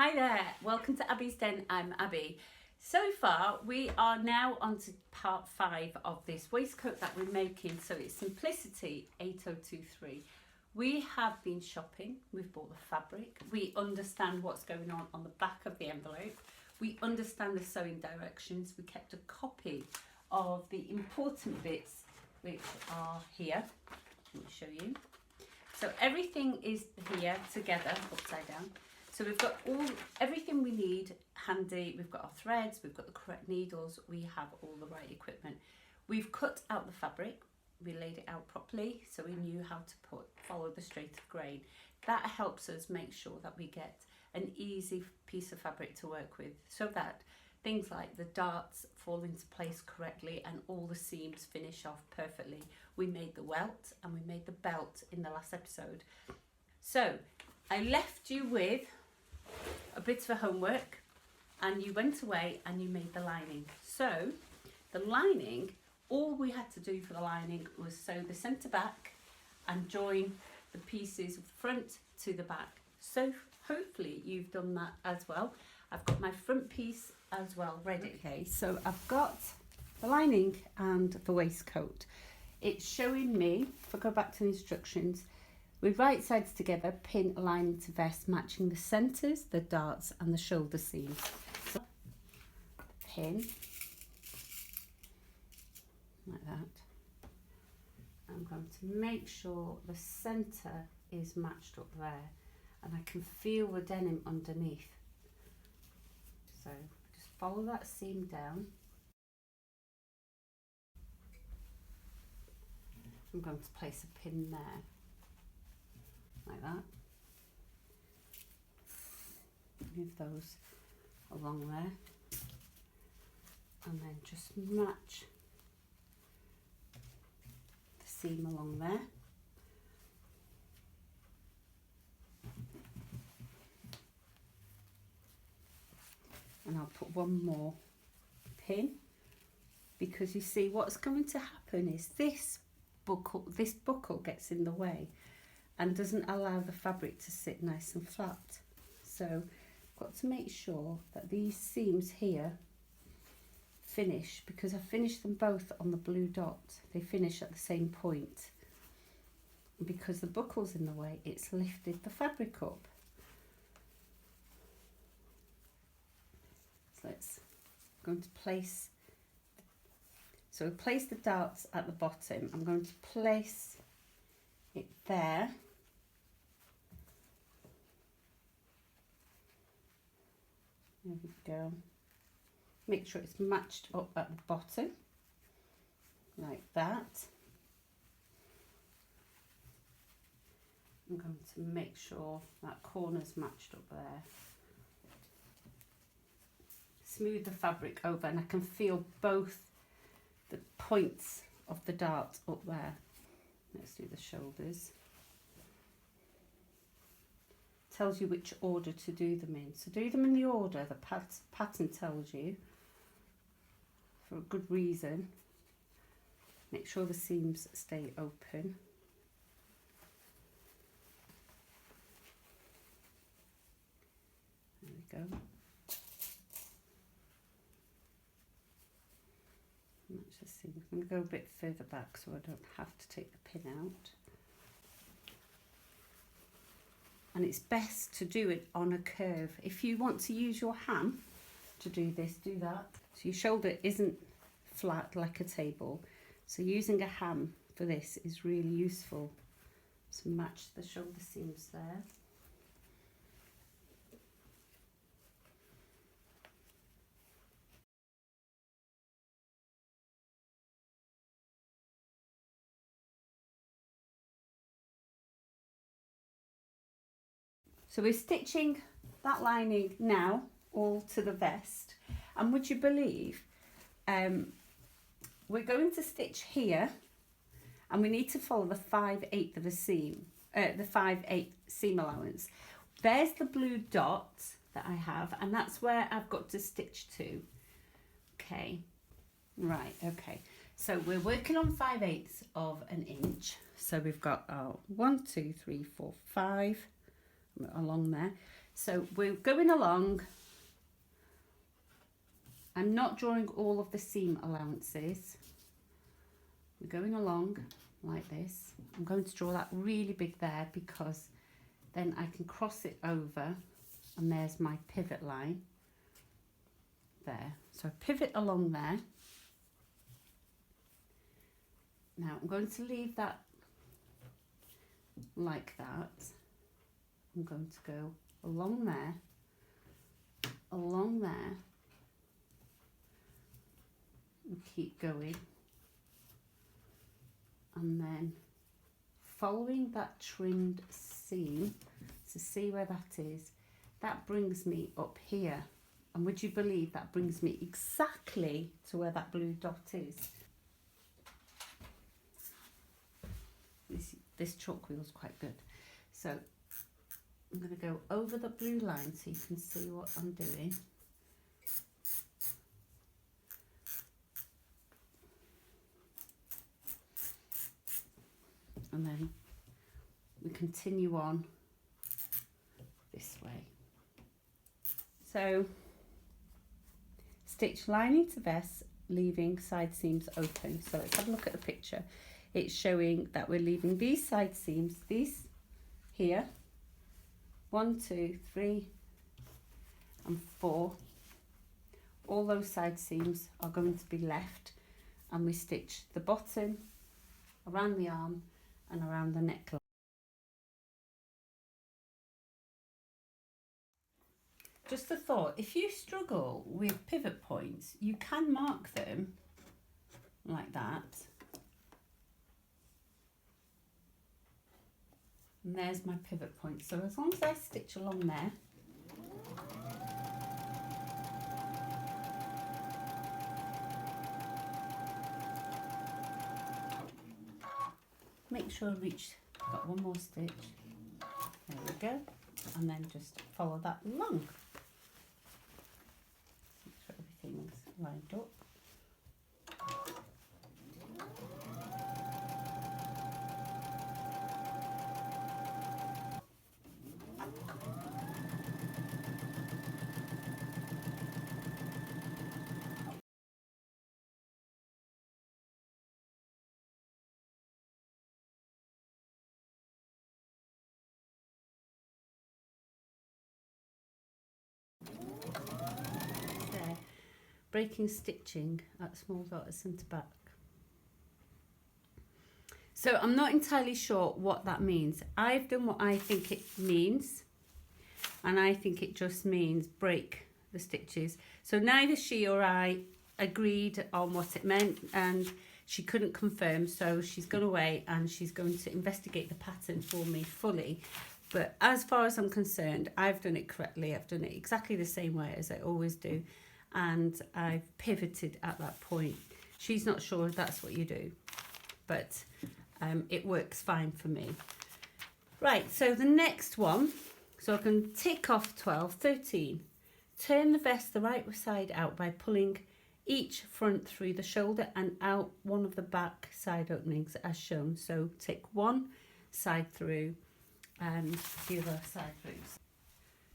Hi there, welcome to Abby's Den. I'm Abby. So far we are now on to part 5 of this waistcoat that we're making. So it's Simplicity 8023. We have been shopping, we've bought the fabric, we understand what's going on the back of the envelope, we understand the sewing directions, we kept a copy of the important bits which are here. Let me show you. So everything is here together, upside down. So we've got everything we need handy. We've got our threads, we've got the correct needles, we have all the right equipment. We've cut out the fabric, we laid it out properly, so we knew how to follow the straight of grain. That helps us make sure that we get an easy piece of fabric to work with, so that things like the darts fall into place correctly and all the seams finish off perfectly. We made the welt and we made the belt in the last episode. So I left you with a bit of a homework and you went away and you made the lining. So the lining, all we had to do for the lining was sew the centre back and join the pieces front to the back. So hopefully you've done that as well. I've got my front piece as well ready. Okay, so I've got the lining and the waistcoat. It's showing me, if I go back to the instructions, with right sides together, pin a lining to vest, matching the centres, the darts and the shoulder seams. So, pin, like that. I'm going to make sure the centre is matched up there and I can feel the denim underneath. So just follow that seam down. I'm going to place a pin there. Like that. Move those along there and then just match the seam along there. And I'll put one more pin, because you see what's going to happen is this buckle gets in the way and doesn't allow the fabric to sit nice and flat. So I've got to make sure that these seams here finish, because I finished them both on the blue dot. They finish at the same point. And because the buckle's in the way, it's lifted the fabric up. So I'm going to place, so we place the darts at the bottom. I'm going to place it there. There we go. Make sure it's matched up at the bottom, like that. I'm going to make sure that corner's matched up there. Smooth the fabric over and I can feel both the points of the dart up there. Let's do the shoulders. Tells you which order to do them in. So do them in the order the pattern tells you, for a good reason. Make sure the seams stay open. There we go. Match the seam. I'm going to go a bit further back so I don't have to take the pin out. And it's best to do it on a curve. If you want to use your ham to do this, do that. So your shoulder isn't flat like a table. So using a ham for this is really useful to match the shoulder seams there. So we're stitching that lining now all to the vest, and would you believe we're going to stitch here and we need to follow the 5/8 of a seam, the 5/8 seam allowance. There's the blue dot that I have, and that's where I've got to stitch to. Okay, right, okay. So we're working on 5/8 of an inch. So we've got 1, 2, 3, 4, 5 along there. So we're going along. I'm not drawing all of the seam allowances. We're going along like this. I'm going to draw that really big there because then I can cross it over and there's my pivot line there. So pivot along there. Now I'm going to leave that like that. I'm going to go along there, and keep going. And then following that trimmed seam to see where that is, that brings me up here. And would you believe that brings me exactly to where that blue dot is? This chalk wheel is quite good. So I'm going to go over the blue line so you can see what I'm doing. And then we continue on this way. So stitch lining to vest, leaving side seams open. So let's have a look at the picture. It's showing that we're leaving these side seams, these here, 1, 2, 3 and 4. All those side seams are going to be left, and we stitch the bottom around the arm and around the neckline. Just a thought, if you struggle with pivot points, you can mark them like that. And there's my pivot point. So as long as I stitch along there, make sure I reach, got one more stitch. There we go. And then just follow that along. Make sure everything's lined up. There, breaking stitching at small dot at centre back. So I'm not entirely sure what that means. I've done what I think it means, and I think it just means break the stitches. So neither she or I agreed on what it meant, and she couldn't confirm, so she's gone away and she's going to investigate the pattern for me fully. But as far as I'm concerned, I've done it correctly. I've done it exactly the same way as I always do, and I've pivoted at that point. She's not sure if that's what you do, but it works fine for me. Right, so the next one, so I can tick off 12, 13. Turn the vest the right side out by pulling each front through the shoulder and out one of the back side openings as shown. So take one side through and the other side through.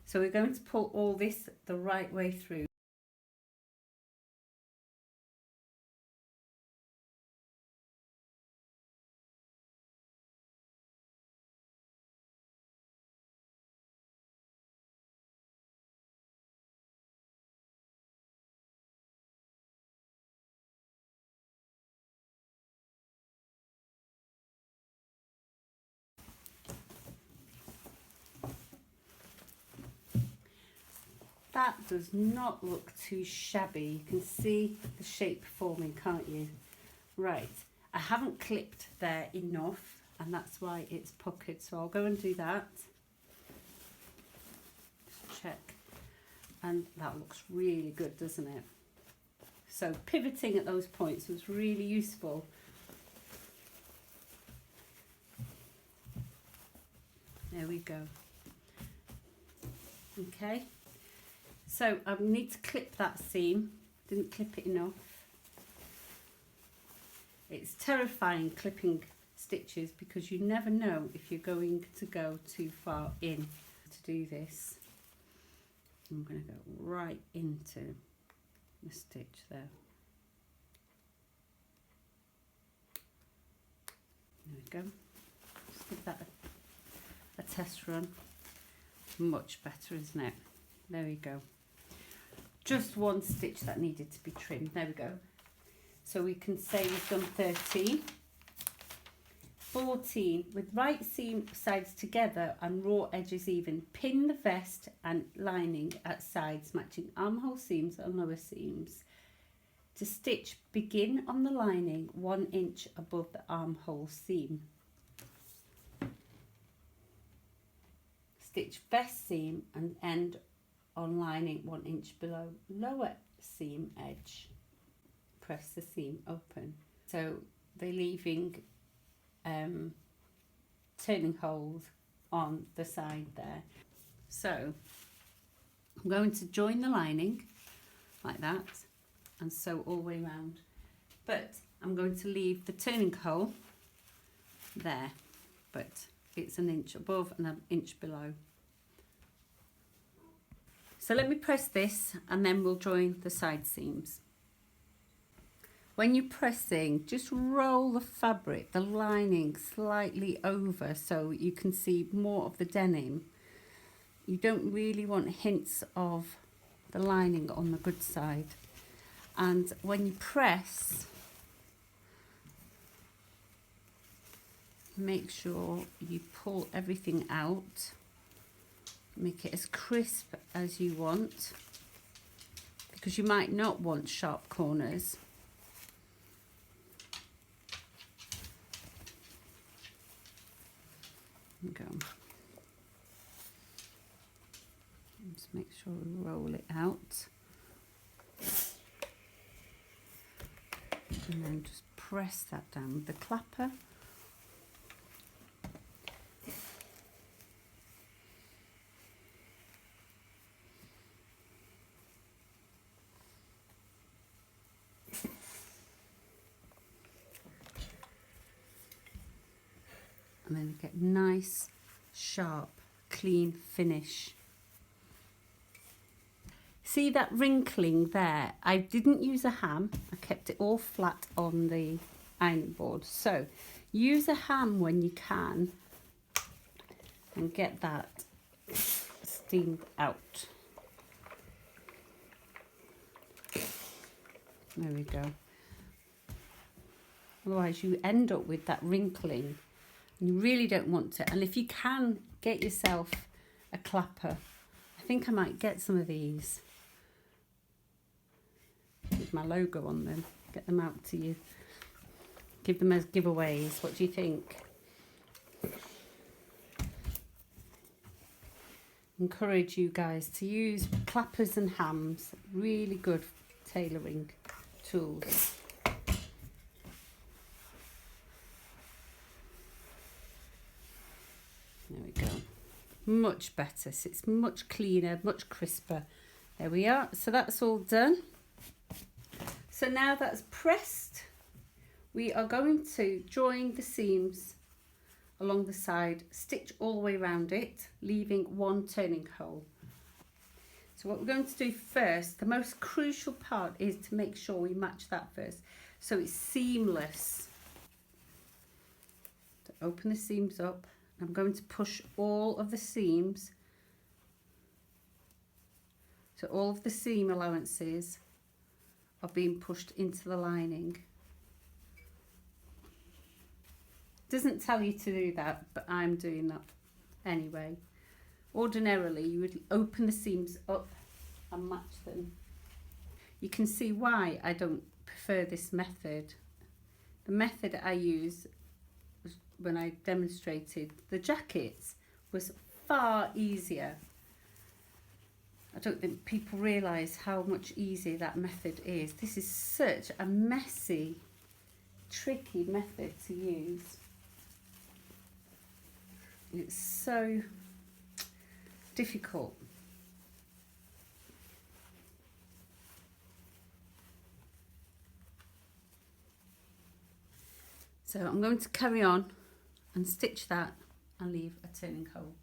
So we're going to pull all this the right way through. That does not look too shabby. You can see the shape forming, can't you? Right, I haven't clipped there enough, and that's why it's puckered, so I'll go and do that. Just check, and that looks really good, doesn't it? So pivoting at those points was really useful. There we go. Okay. So I need to clip that seam, didn't clip it enough. It's terrifying clipping stitches because you never know if you're going to go too far in to do this. I'm going to go right into the stitch there. There we go. Just give that a test run. Much better, isn't it? There we go. Just one stitch that needed to be trimmed. There we go. So we can say we've done 13. 14, with right seam sides together and raw edges even, pin the vest and lining at sides matching armhole seams and lower seams. To stitch, begin on the lining 1 inch above the armhole seam. Stitch vest seam and end on lining 1 inch below lower seam edge. Press the seam open. So they're leaving turning holes on the side there. So I'm going to join the lining like that and sew all the way around, but I'm going to leave the turning hole there, but it's 1 inch above and 1 inch below. So let me press this and then we'll join the side seams. When you're pressing, just roll the fabric, the lining slightly over so you can see more of the denim. You don't really want hints of the lining on the good side. And when you press, make sure you pull everything out. Make it as crisp as you want, because you might not want sharp corners. Go. Just make sure we roll it out. And then just press that down with the clapper. And then get nice, sharp, clean finish. See that wrinkling there? I didn't use a ham. I kept it all flat on the ironing board. So use a ham when you can and get that steamed out. There we go. Otherwise you end up with that wrinkling. You really don't want to. And if you can, get yourself a clapper. I think I might get some of these with my logo on them. Get them out to you. Give them as giveaways. What do you think? Encourage you guys to use clappers and hams. Really good tailoring tools. There we go. Much better. So it's much cleaner, much crisper. There we are. So that's all done. So now that's pressed, we are going to join the seams along the side, stitch all the way around it, leaving 1 turning hole. So what we're going to do first, the most crucial part is to make sure we match that first, so it's seamless. To open the seams up, I'm going to push all of the seams, so all of the seam allowances are being pushed into the lining. Doesn't tell you to do that, but I'm doing that anyway. Ordinarily you would open the seams up and match them. You can see why I don't prefer this method. The method I use when I demonstrated the jackets was far easier. I don't think people realise how much easier that method is. This is such a messy, tricky method to use. It's so difficult. So I'm going to carry on and stitch that and leave a turning hole.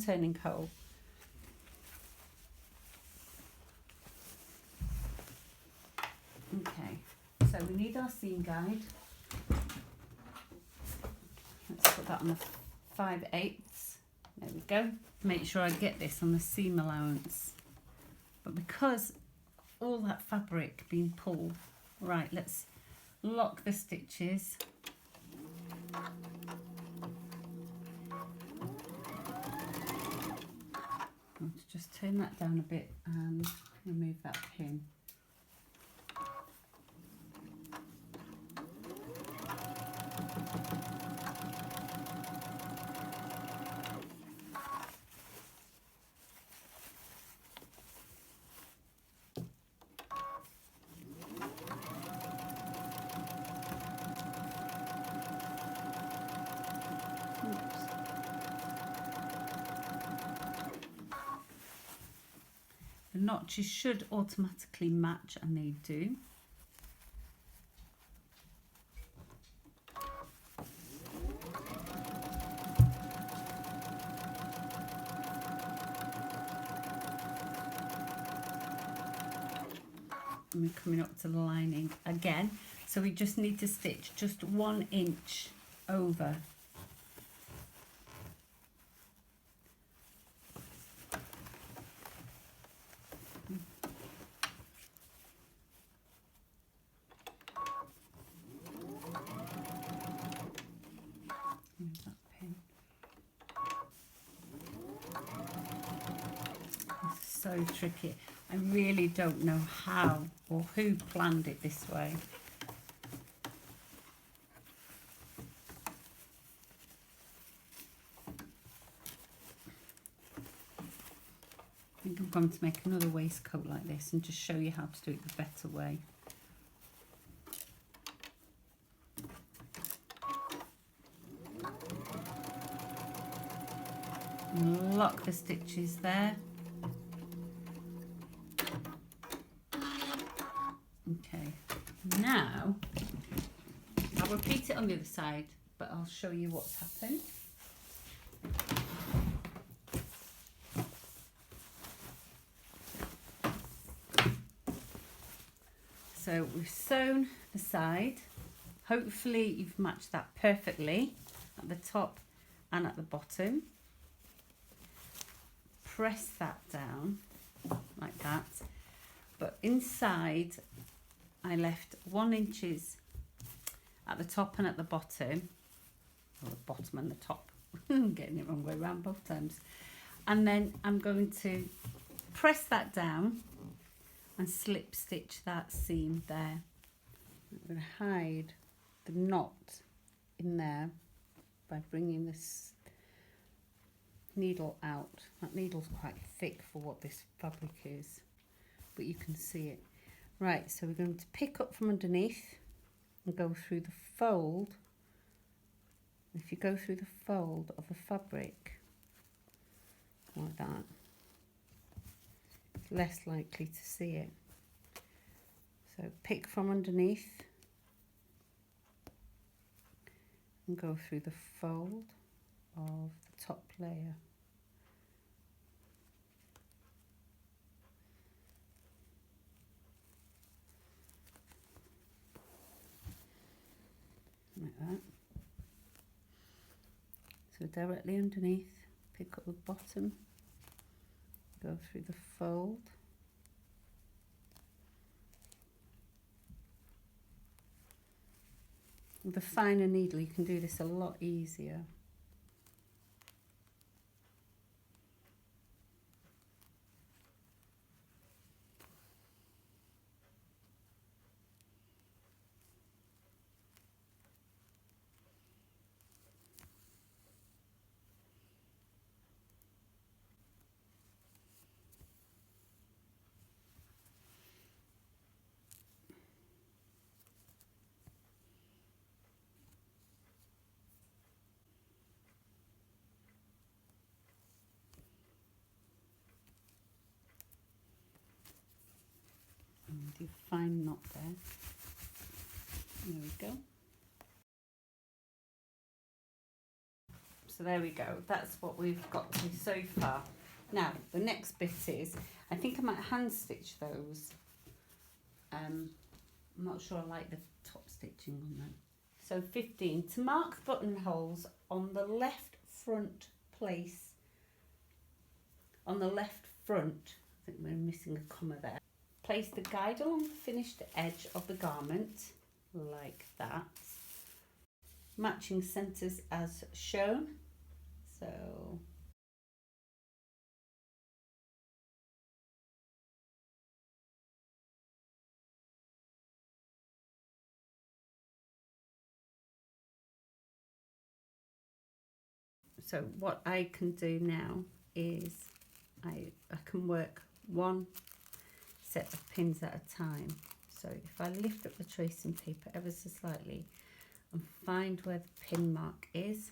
Turning hole. So we need our seam guide. Let's put that on the 5/8. There we go. Make sure I get this on the seam allowance. But because all that fabric being pulled, right, let's lock the stitches. Let's just turn that down a bit and remove that pin. The notches should automatically match, and they do. And we're coming up to the lining again, so we just need to stitch just 1 inch over. That pin. It's so tricky. I really don't know how or who planned it this way. I think I'm going to make another waistcoat like this and just show you how to do it the better way. And lock the stitches there. Okay, now I'll repeat it on the other side, but I'll show you what's happened. So we've sewn the side. Hopefully you've matched that perfectly at the top and at the bottom. Press that down like that, but inside I left 1 inch at the top and at the bottom, or the bottom and the top. I'm getting it wrong way around both times. And then I'm going to press that down and slip stitch that seam there. I'm going to hide the knot in there by bringing this needle out. That needle's quite thick for what this fabric is, but you can see it. Right, so we're going to pick up from underneath and go through the fold. If you go through the fold of the fabric like that, it's less likely to see it. So pick from underneath and go through the fold of the top layer. Like that. So directly underneath, pick up the bottom, go through the fold, with a finer needle you can do this a lot easier. Do a fine knot there. There we go. So there we go. That's what we've got to so far. Now the next bit is, I think I might hand stitch those I'm not sure I like the top stitching on them. So 15, to mark buttonholes on the left front place, on the left front, I think we're missing a comma there. Place the guide along the finished edge of the garment, like that. Matching centres as shown. So what I can do now is I can work one set of pins at a time. So if I lift up the tracing paper ever so slightly and find where the pin mark is,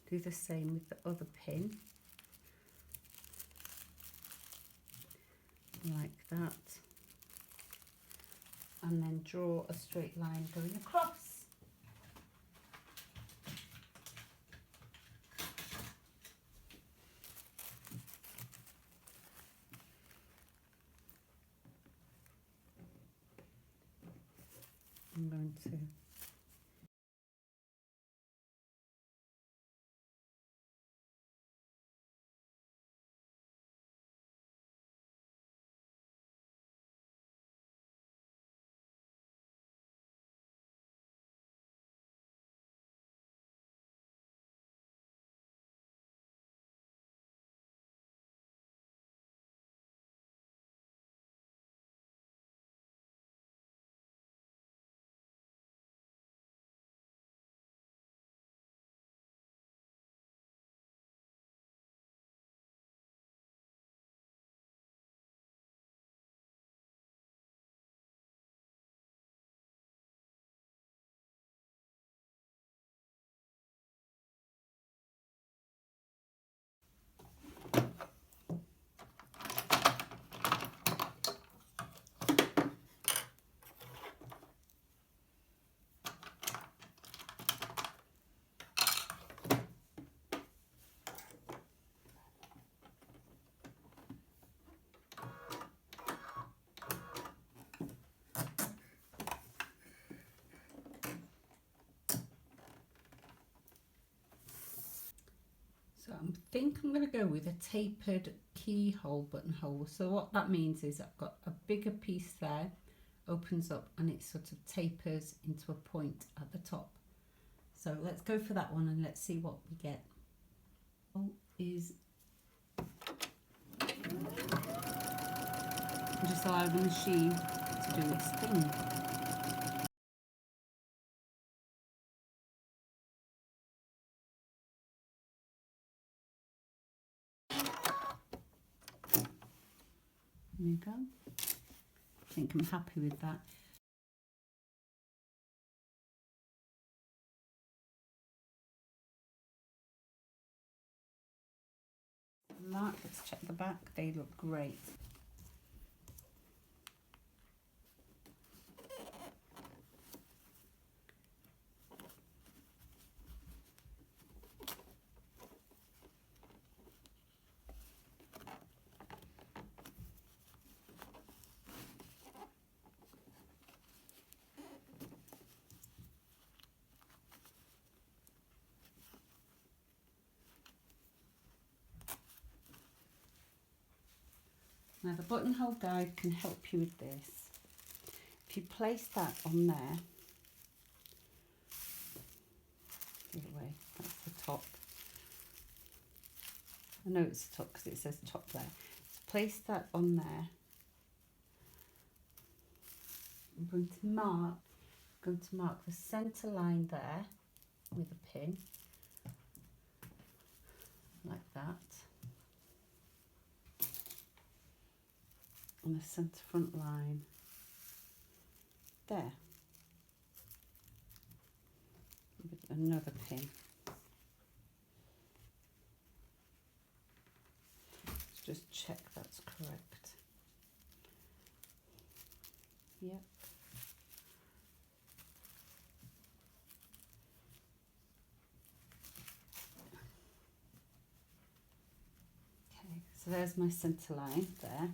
do the same with the other pin, like that, and then draw a straight line going across. I'm going to think I'm going to go with a tapered keyhole buttonhole. So what that means is I've got a bigger piece there, opens up, and it sort of tapers into a point at the top. So let's go for that one and let's see what we get. Is just allow the machine to do its thing. There you go. I think I'm happy with that. Let's check the back. They look great. Now the buttonhole guide can help you with this. If you place that on there, the other way, that's the top. I know it's the top because it says top there. So place that on there. I'm going to mark the centre line there with a pin, like that. And the centre front line there with another pin. Let's just check that's correct. Yep. Okay, so there's my centre line there.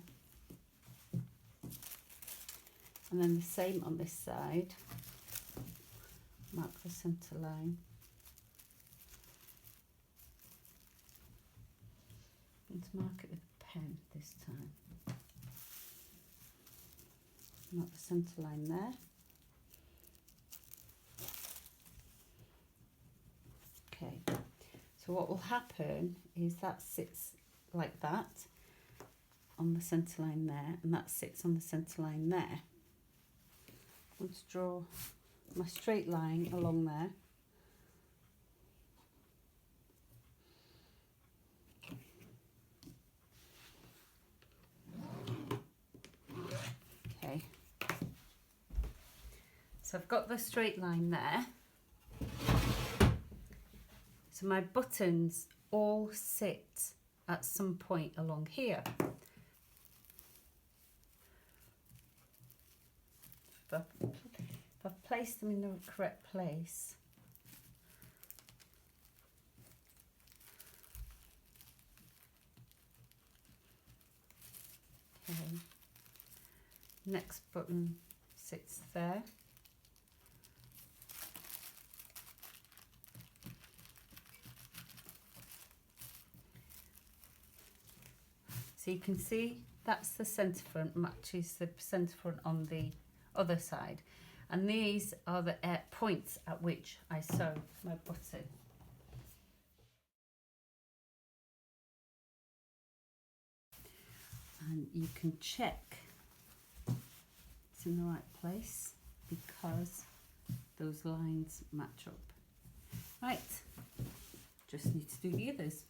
And then the same on this side. Mark the centre line. And mark it with a pen this time. Mark the centre line there. Okay, so what will happen is that sits like that on the centre line there, and that sits on the centre line there. I'm going to draw my straight line along there. Okay, so I've got the straight line there. So my buttons all sit at some point along here. If I've placed them in the correct place, okay, next button sits there. So you can see that's the centre front, matches the centre front on the other side. And these are the points at which I sew my button. And you can check it's in the right place because those lines match up. Right, just need to do the others.